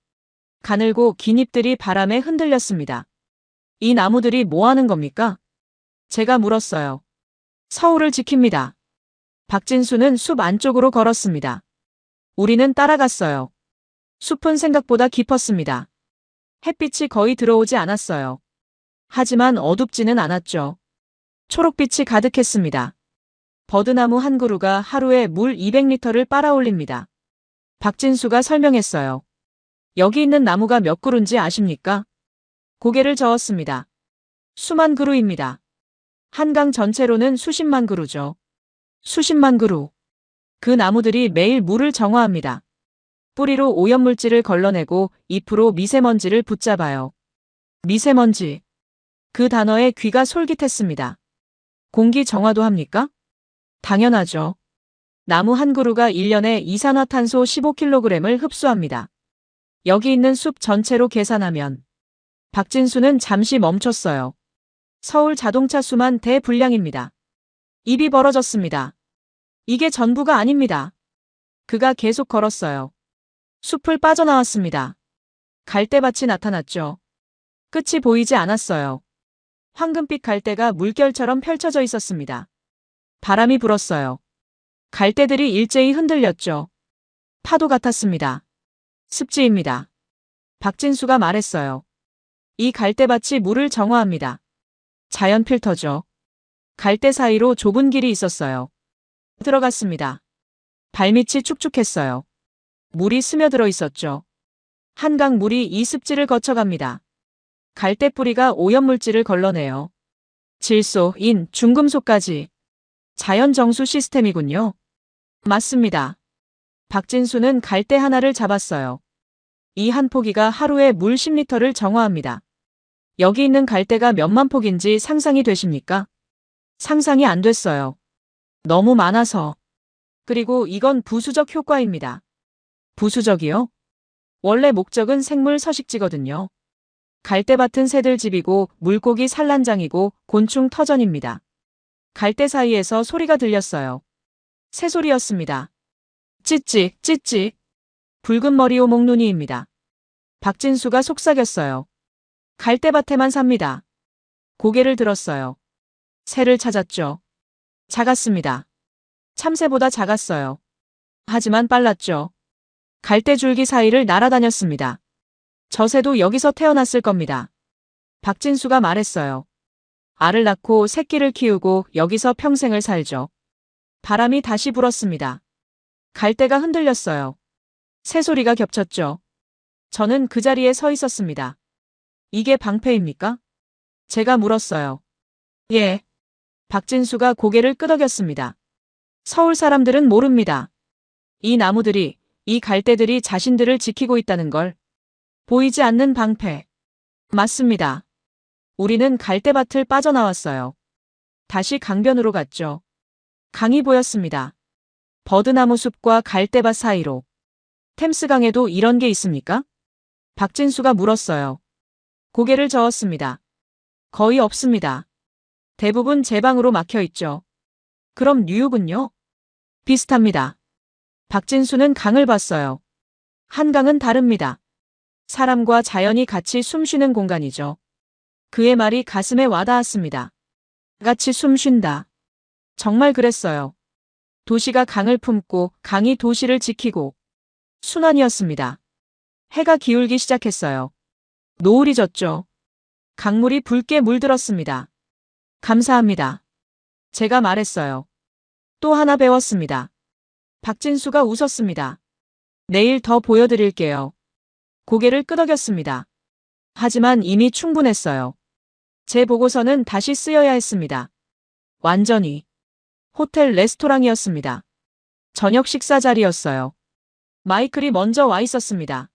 가늘고 긴 잎들이 바람에 흔들렸습니다. 이 나무들이 뭐 하는 겁니까? 제가 물었어요. 서울을 지킵니다. 박진수는 숲 안쪽으로 걸었습니다. 우리는 따라갔어요. 숲은 생각보다 깊었습니다. 햇빛이 거의 들어오지 않았어요. 하지만 어둡지는 않았죠. 초록빛이 가득했습니다. 버드나무 한 그루가 하루에 물 200리터를 빨아올립니다. 박진수가 설명했어요. 여기 있는 나무가 몇 그루인지 아십니까? 고개를 저었습니다. 수만 그루입니다. 한강 전체로는 수십만 그루죠. 수십만 그루. 그 나무들이 매일 물을 정화합니다. 뿌리로 오염물질을 걸러내고 잎으로 미세먼지를 붙잡아요. 미세먼지. 그 단어에 귀가 솔깃했습니다. 공기 정화도 합니까? 당연하죠. 나무 한 그루가 1년에 이산화탄소 15kg을 흡수합니다. 여기 있는 숲 전체로 계산하면 박진수는 잠시 멈췄어요. 서울 자동차 수만 대 분량입니다. 입이 벌어졌습니다. 이게 전부가 아닙니다. 그가 계속 걸었어요. 숲을 빠져나왔습니다. 갈대밭이 나타났죠. 끝이 보이지 않았어요. 황금빛 갈대가 물결처럼 펼쳐져 있었습니다. 바람이 불었어요. 갈대들이 일제히 흔들렸죠. 파도 같았습니다. 습지입니다. 박진수가 말했어요. 이 갈대밭이 물을 정화합니다. 자연 필터죠. 갈대 사이로 좁은 길이 있었어요. 들어갔습니다. 발밑이 축축했어요. 물이 스며들어 있었죠. 한강 물이 이 습지를 거쳐갑니다. 갈대 뿌리가 오염물질을 걸러내요. 질소, 인, 중금속까지. 자연 정수 시스템이군요. 맞습니다. 박진수는 갈대 하나를 잡았어요. 이 한 포기가 하루에 물 10리터를 정화합니다. 여기 있는 갈대가 몇만 폭인지 상상이 되십니까? 상상이 안 됐어요. 너무 많아서. 그리고 이건 부수적 효과입니다. 부수적이요? 원래 목적은 생물 서식지거든요. 갈대밭은 새들 집이고 물고기 산란장이고 곤충 터전입니다. 갈대 사이에서 소리가 들렸어요. 새소리였습니다. 찌찌, 찌찌. 붉은 머리 오목눈이입니다. 박진수가 속삭였어요. 갈대밭에만 삽니다. 고개를 들었어요. 새를 찾았죠. 작았습니다. 참새보다 작았어요. 하지만 빨랐죠. 갈대줄기 사이를 날아다녔습니다. 저 새도 여기서 태어났을 겁니다. 박진수가 말했어요. 알을 낳고 새끼를 키우고 여기서 평생을 살죠. 바람이 다시 불었습니다. 갈대가 흔들렸어요. 새소리가 겹쳤죠. 저는 그 자리에 서 있었습니다. 이게 방패입니까? 제가 물었어요. 예. 박진수가 고개를 끄덕였습니다. 서울 사람들은 모릅니다. 이 나무들이, 이 갈대들이 자신들을 지키고 있다는 걸. 보이지 않는 방패. 맞습니다. 우리는 갈대밭을 빠져나왔어요. 다시 강변으로 갔죠. 강이 보였습니다. 버드나무 숲과 갈대밭 사이로. 템스강에도 이런 게 있습니까? 박진수가 물었어요. 고개를 저었습니다. 거의 없습니다. 대부분 제방으로 막혀 있죠. 그럼 뉴욕은요? 비슷합니다. 박진수는 강을 봤어요. 한강은 다릅니다. 사람과 자연이 같이 숨쉬는 공간이죠. 그의 말이 가슴에 와닿았습니다. 같이 숨쉰다. 정말 그랬어요. 도시가 강을 품고 강이 도시를 지키고 순환이었습니다. 해가 기울기 시작했어요. 노을이 졌죠. 강물이 붉게 물들었습니다. 감사합니다. 제가 말했어요. 또 하나 배웠습니다. 박진수가 웃었습니다. 내일 더 보여드릴게요. 고개를 끄덕였습니다. 하지만 이미 충분했어요. 제 보고서는 다시 쓰여야 했습니다. 완전히. 호텔 레스토랑이었습니다. 저녁 식사 자리였어요. 마이클이 먼저 와 있었습니다.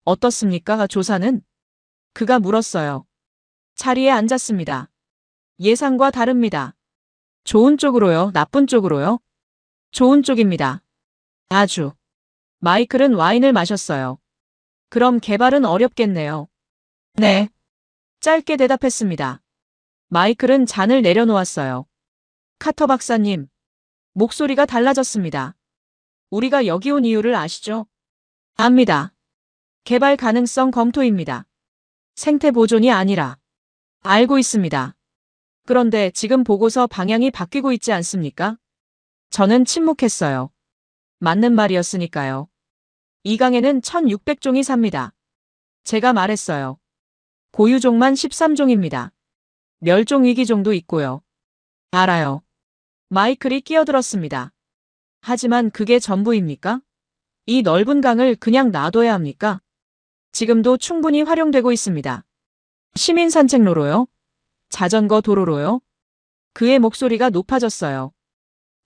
어떻습니까, 조사는? 그가 물었어요. 자리에 앉았습니다. 예상과 다릅니다. 좋은 쪽으로요, 나쁜 쪽으로요? 좋은 쪽입니다. 아주. 마이클은 와인을 마셨어요. 그럼 개발은 어렵겠네요. 네. 짧게 대답했습니다. 마이클은 잔을 내려놓았어요. 카터 박사님. 목소리가 달라졌습니다. 우리가 여기 온 이유를 아시죠? 압니다. 개발 가능성 검토입니다. 생태 보존이 아니라. 알고 있습니다. 그런데 지금 보고서 방향이 바뀌고 있지 않습니까? 저는 침묵했어요. 맞는 말이었으니까요. 이 강에는 1600종이 삽니다. 제가 말했어요. 고유종만 13종입니다. 멸종 위기종도 있고요. 알아요. 마이클이 끼어들었습니다. 하지만 그게 전부입니까? 이 넓은 강을 그냥 놔둬야 합니까? 지금도 충분히 활용되고 있습니다. 시민 산책로로요? 자전거 도로로요? 그의 목소리가 높아졌어요.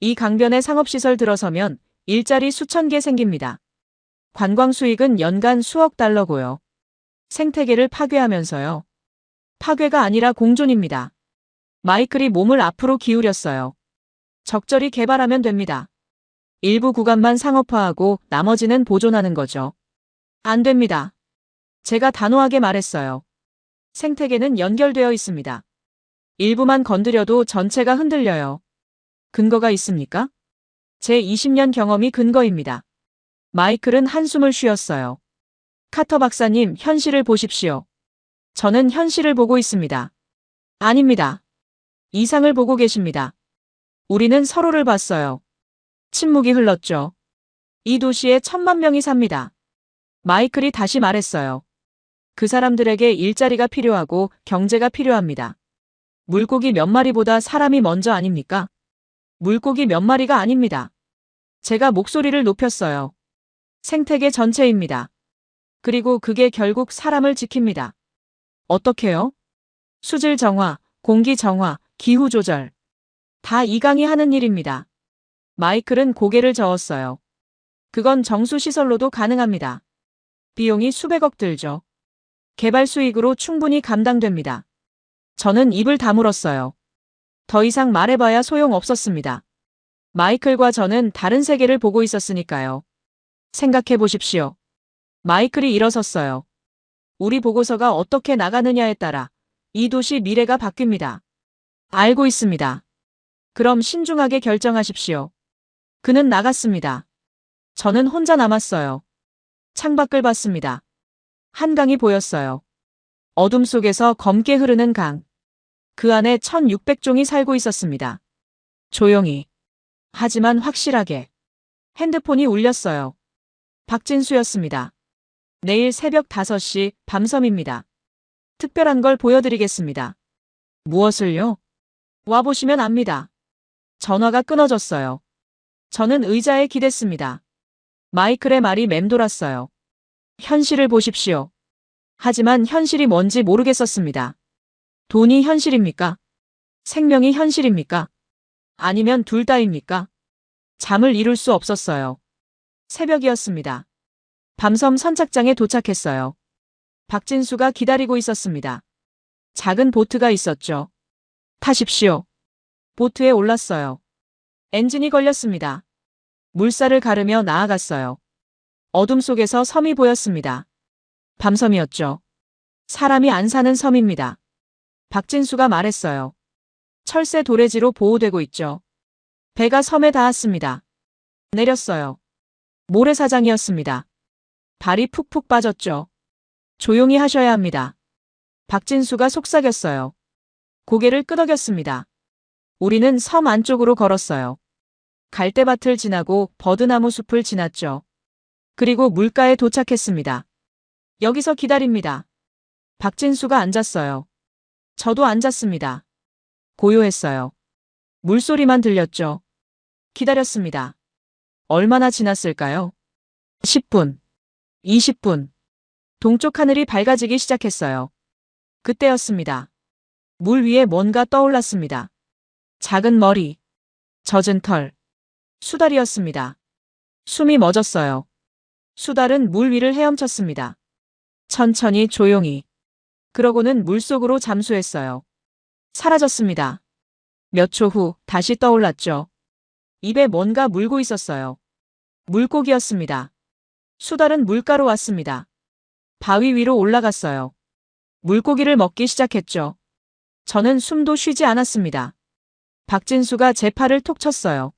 이 강변에 상업시설 들어서면 일자리 수천 개 생깁니다. 관광 수익은 연간 수억 달러고요. 생태계를 파괴하면서요. 파괴가 아니라 공존입니다. 마이클이 몸을 앞으로 기울였어요. 적절히 개발하면 됩니다. 일부 구간만 상업화하고 나머지는 보존하는 거죠. 안 됩니다. 제가 단호하게 말했어요. 생태계는 연결되어 있습니다. 일부만 건드려도 전체가 흔들려요. 근거가 있습니까? 제 20년 경험이 근거입니다. 마이클은 한숨을 쉬었어요. 카터 박사님, 현실을 보십시오. 저는 현실을 보고 있습니다. 아닙니다. 이상을 보고 계십니다. 우리는 서로를 봤어요. 침묵이 흘렀죠. 이 도시에 1000만 명이 삽니다. 마이클이 다시 말했어요. 그 사람들에게 일자리가 필요하고 경제가 필요합니다. 물고기 몇 마리보다 사람이 먼저 아닙니까? 물고기 몇 마리가 아닙니다. 제가 목소리를 높였어요. 생태계 전체입니다. 그리고 그게 결국 사람을 지킵니다. 어떻게요? 수질 정화, 공기 정화, 기후 조절. 다 이 강이 하는 일입니다. 마이클은 고개를 저었어요. 그건 정수시설로도 가능합니다. 비용이 수백억 들죠. 개발 수익으로 충분히 감당됩니다. 저는 입을 다물었어요. 더 이상 말해봐야 소용없었습니다. 마이클과 저는 다른 세계를 보고 있었으니까요. 생각해 보십시오. 마이클이 일어섰어요. 우리 보고서가 어떻게 나가느냐에 따라 이 도시 미래가 바뀝니다. 알고 있습니다. 그럼 신중하게 결정하십시오. 그는 나갔습니다. 저는 혼자 남았어요. 창밖을 봤습니다. 한강이 보였어요. 어둠 속에서 검게 흐르는 강. 그 안에 1600종이 살고 있었습니다. 조용히. 하지만 확실하게. 핸드폰이 울렸어요. 박진수였습니다. 내일 새벽 5시 밤섬입니다. 특별한 걸 보여드리겠습니다. 무엇을요? 와보시면 압니다. 전화가 끊어졌어요. 저는 의자에 기댔습니다. 마이클의 말이 맴돌았어요. 현실을 보십시오. 하지만 현실이 뭔지 모르겠었습니다. 돈이 현실입니까? 생명이 현실입니까? 아니면 둘 다입니까? 잠을 이룰 수 없었어요. 새벽이었습니다. 밤섬 선착장에 도착했어요. 박진수가 기다리고 있었습니다. 작은 보트가 있었죠. 타십시오. 보트에 올랐어요. 엔진이 걸렸습니다. 물살을 가르며 나아갔어요. 어둠 속에서 섬이 보였습니다. 밤섬이었죠. 사람이 안 사는 섬입니다. 박진수가 말했어요. 철새 도래지로 보호되고 있죠. 배가 섬에 닿았습니다. 내렸어요. 모래사장이었습니다. 발이 푹푹 빠졌죠. 조용히 하셔야 합니다. 박진수가 속삭였어요. 고개를 끄덕였습니다. 우리는 섬 안쪽으로 걸었어요. 갈대밭을 지나고 버드나무 숲을 지났죠. 그리고 물가에 도착했습니다. 여기서 기다립니다. 박진수가 앉았어요. 저도 앉았습니다. 고요했어요. 물소리만 들렸죠. 기다렸습니다. 얼마나 지났을까요? 10분, 20분. 동쪽 하늘이 밝아지기 시작했어요. 그때였습니다. 물 위에 뭔가 떠올랐습니다. 작은 머리, 젖은 털, 수달이었습니다. 숨이 멎었어요. 수달은 물 위를 헤엄쳤습니다. 천천히 조용히. 그러고는 물속으로 잠수했어요. 사라졌습니다. 몇 초 후 다시 떠올랐죠. 입에 뭔가 물고 있었어요. 물고기였습니다. 수달은 물가로 왔습니다. 바위 위로 올라갔어요. 물고기를 먹기 시작했죠. 저는 숨도 쉬지 않았습니다. 박진수가 제 팔을 톡 쳤어요.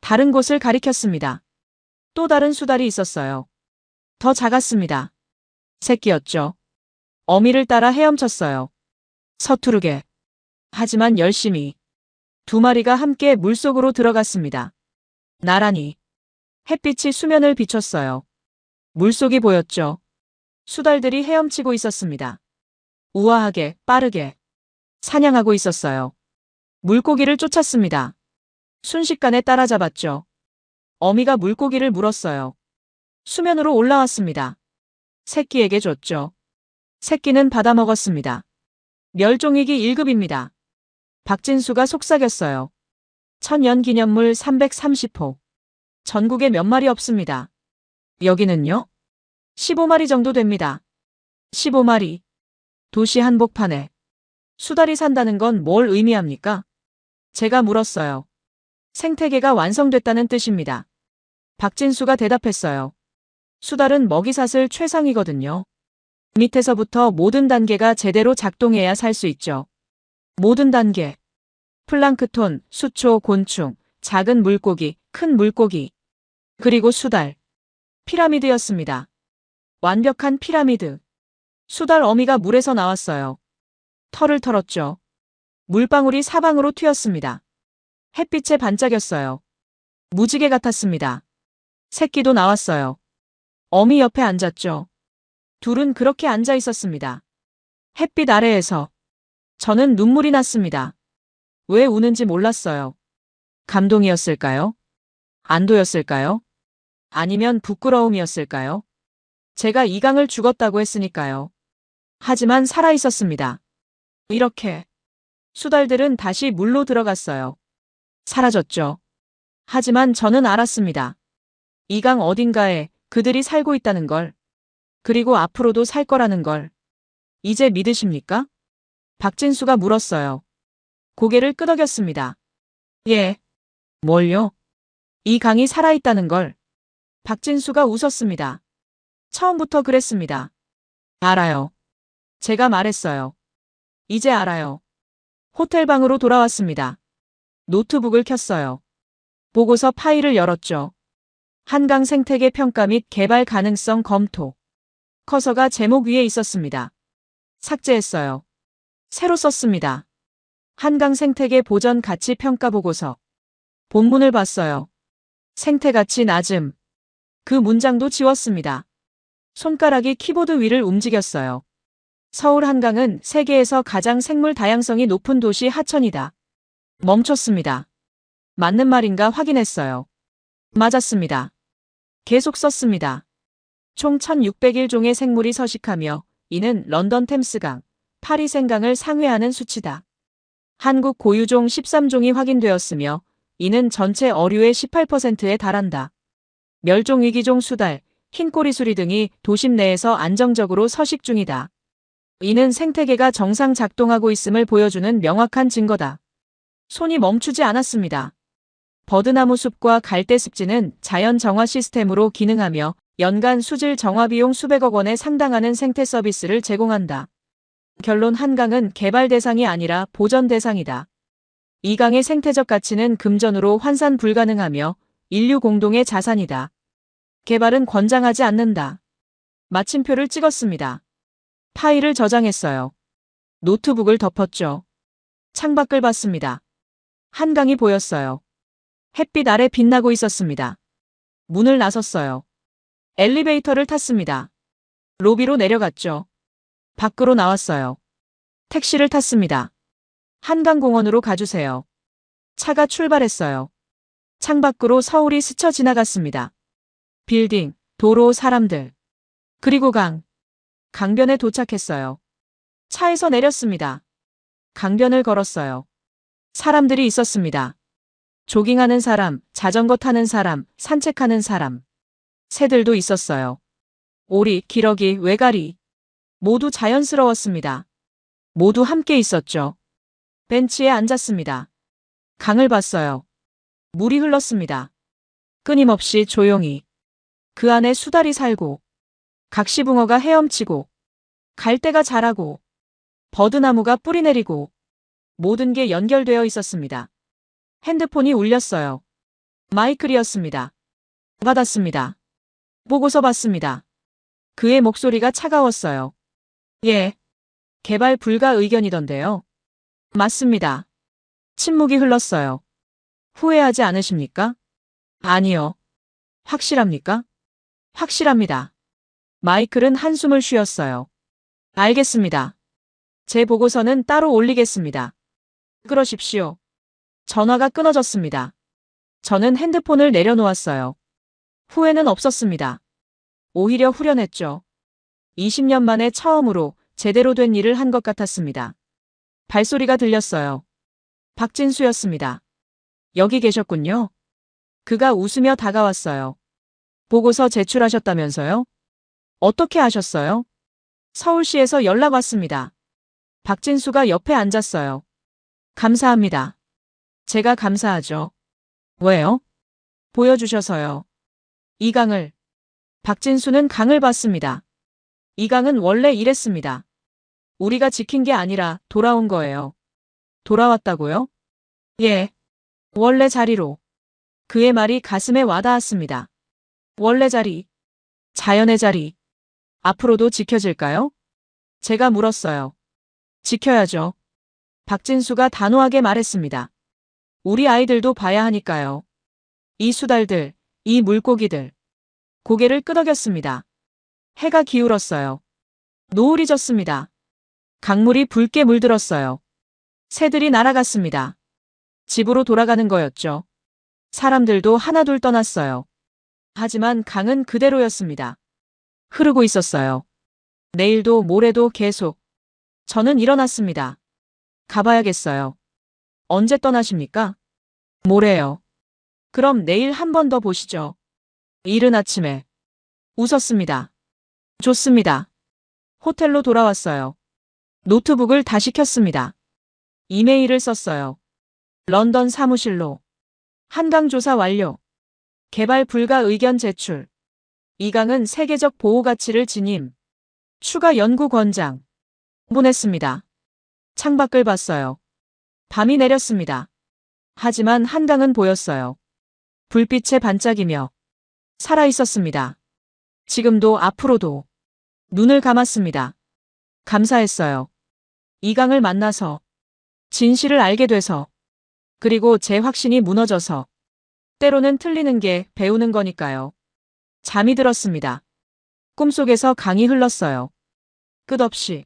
다른 곳을 가리켰습니다. 또 다른 수달이 있었어요. 더 작았습니다. 새끼였죠. 어미를 따라 헤엄쳤어요. 서투르게. 하지만 열심히. 두 마리가 함께 물속으로 들어갔습니다. 나란히. 햇빛이 수면을 비췄어요. 물속이 보였죠. 수달들이 헤엄치고 있었습니다. 우아하게, 빠르게. 사냥하고 있었어요. 물고기를 쫓았습니다. 순식간에 따라잡았죠. 어미가 물고기를 물었어요. 수면으로 올라왔습니다. 새끼에게 줬죠. 새끼는 받아먹었습니다. 멸종위기 1급입니다. 박진수가 속삭였어요. 천연기념물 330호. 전국에 몇 마리 없습니다. 여기는요? 15마리 정도 됩니다. 15마리. 도시 한복판에. 수달이 산다는 건 뭘 의미합니까? 제가 물었어요. 생태계가 완성됐다는 뜻입니다. 박진수가 대답했어요. 수달은 먹이사슬 최상이거든요. 밑에서부터 모든 단계가 제대로 작동해야 살 수 있죠. 모든 단계. 플랑크톤, 수초, 곤충, 작은 물고기, 큰 물고기. 그리고 수달. 피라미드였습니다. 완벽한 피라미드. 수달 어미가 물에서 나왔어요. 털을 털었죠. 물방울이 사방으로 튀었습니다. 햇빛에 반짝였어요. 무지개 같았습니다. 새끼도 나왔어요. 어미 옆에 앉았죠. 둘은 그렇게 앉아 있었습니다. 햇빛 아래에서. 저는 눈물이 났습니다. 왜 우는지 몰랐어요. 감동이었을까요? 안도였을까요? 아니면 부끄러움이었을까요? 제가 이강을 죽었다고 했으니까요. 하지만 살아 있었습니다. 이렇게. 수달들은 다시 물로 들어갔어요. 사라졌죠. 하지만 저는 알았습니다. 이강 어딘가에 그들이 살고 있다는 걸. 그리고 앞으로도 살 거라는 걸. 이제 믿으십니까? 박진수가 물었어요. 고개를 끄덕였습니다. 예. 뭘요? 이 강이 살아있다는 걸. 박진수가 웃었습니다. 처음부터 그랬습니다. 알아요. 제가 말했어요. 이제 알아요. 호텔 방으로 돌아왔습니다. 노트북을 켰어요. 보고서 파일을 열었죠. 한강 생태계 평가 및 개발 가능성 검토. 커서가 제목 위에 있었습니다. 삭제했어요. 새로 썼습니다. 한강 생태계 보전 가치 평가 보고서. 본문을 봤어요. 생태 가치 낮음. 그 문장도 지웠습니다. 손가락이 키보드 위를 움직였어요. 서울 한강은 세계에서 가장 생물 다양성이 높은 도시 하천이다. 멈췄습니다. 맞는 말인가 확인했어요. 맞았습니다. 계속 썼습니다. 총 1601종의 생물이 서식하며 이는 런던 템스강, 파리 생강을 상회하는 수치다. 한국 고유종 13종이 확인되었으며 이는 전체 어류의 18%에 달한다. 멸종위기종 수달, 흰꼬리수리 등이 도심 내에서 안정적으로 서식 중이다. 이는 생태계가 정상 작동하고 있음을 보여주는 명확한 증거다. 손이 멈추지 않았습니다. 버드나무 숲과 갈대 습지는 자연 정화 시스템으로 기능하며 연간 수질 정화 비용 수백억 원에 상당하는 생태 서비스를 제공한다. 결론 한강은 개발 대상이 아니라 보전 대상이다. 이 강의 생태적 가치는 금전으로 환산 불가능하며 인류 공동의 자산이다. 개발은 권장하지 않는다. 마침표를 찍었습니다. 파일을 저장했어요. 노트북을 덮었죠. 창밖을 봤습니다. 한강이 보였어요. 햇빛 아래 빛나고 있었습니다. 문을 나섰어요. 엘리베이터를 탔습니다. 로비로 내려갔죠. 밖으로 나왔어요. 택시를 탔습니다. 한강공원으로 가주세요. 차가 출발했어요. 창밖으로 서울이 스쳐 지나갔습니다. 빌딩, 도로, 사람들. 그리고 강변에 도착했어요. 차에서 내렸습니다. 강변을 걸었어요. 사람들이 있었습니다. 조깅하는 사람, 자전거 타는 사람, 산책하는 사람. 새들도 있었어요. 오리, 기러기, 외가리. 모두 자연스러웠습니다. 모두 함께 있었죠. 벤치에 앉았습니다. 강을 봤어요. 물이 흘렀습니다. 끊임없이 조용히. 그 안에 수달이 살고, 각시붕어가 헤엄치고, 갈대가 자라고, 버드나무가 뿌리 내리고, 모든 게 연결되어 있었습니다. 핸드폰이 울렸어요. 마이클이었습니다. 받았습니다. 보고서 받습니다. 그의 목소리가 차가웠어요. 예. 개발 불가 의견이던데요. 맞습니다. 침묵이 흘렀어요. 후회하지 않으십니까? 아니요. 확실합니까? 확실합니다. 마이클은 한숨을 쉬었어요. 알겠습니다. 제 보고서는 따로 올리겠습니다. 그러십시오. 전화가 끊어졌습니다. 저는 핸드폰을 내려놓았어요. 후회는 없었습니다. 오히려 후련했죠. 20년 만에 처음으로 제대로 된 일을 한 것 같았습니다. 발소리가 들렸어요. 박진수였습니다. 여기 계셨군요. 그가 웃으며 다가왔어요. 보고서 제출하셨다면서요? 어떻게 하셨어요? 서울시에서 연락 왔습니다. 박진수가 옆에 앉았어요. 감사합니다. 제가 감사하죠. 왜요? 보여주셔서요. 이 강을. 박진수는 강을 봤습니다. 이 강은 원래 이랬습니다. 우리가 지킨 게 아니라 돌아온 거예요. 돌아왔다고요? 예. 원래 자리로. 그의 말이 가슴에 와닿았습니다. 원래 자리. 자연의 자리. 앞으로도 지켜질까요? 제가 물었어요. 지켜야죠. 박진수가 단호하게 말했습니다. 우리 아이들도 봐야 하니까요. 이 수달들, 이 물고기들. 고개를 끄덕였습니다. 해가 기울었어요. 노을이 졌습니다. 강물이 붉게 물들었어요. 새들이 날아갔습니다. 집으로 돌아가는 거였죠. 사람들도 하나둘 떠났어요. 하지만 강은 그대로였습니다. 흐르고 있었어요. 내일도 모레도 계속. 저는 일어났습니다. 가봐야겠어요. 언제 떠나십니까? 모레요. 그럼 내일 한 번 더 보시죠. 이른 아침에. 웃었습니다. 좋습니다. 호텔로 돌아왔어요. 노트북을 다시 켰습니다. 이메일을 썼어요. 런던 사무실로. 한강 조사 완료. 개발 불가 의견 제출. 이 강은 세계적 보호 가치를 지님. 추가 연구 권장. 보냈습니다. 창밖을 봤어요. 밤이 내렸습니다. 하지만 한강은 보였어요. 불빛에 반짝이며 살아 있었습니다. 지금도 앞으로도. 눈을 감았습니다. 감사했어요. 이 강을 만나서. 진실을 알게 돼서. 그리고 제 확신이 무너져서. 때로는 틀리는 게 배우는 거니까요. 잠이 들었습니다. 꿈속에서 강이 흘렀어요. 끝없이.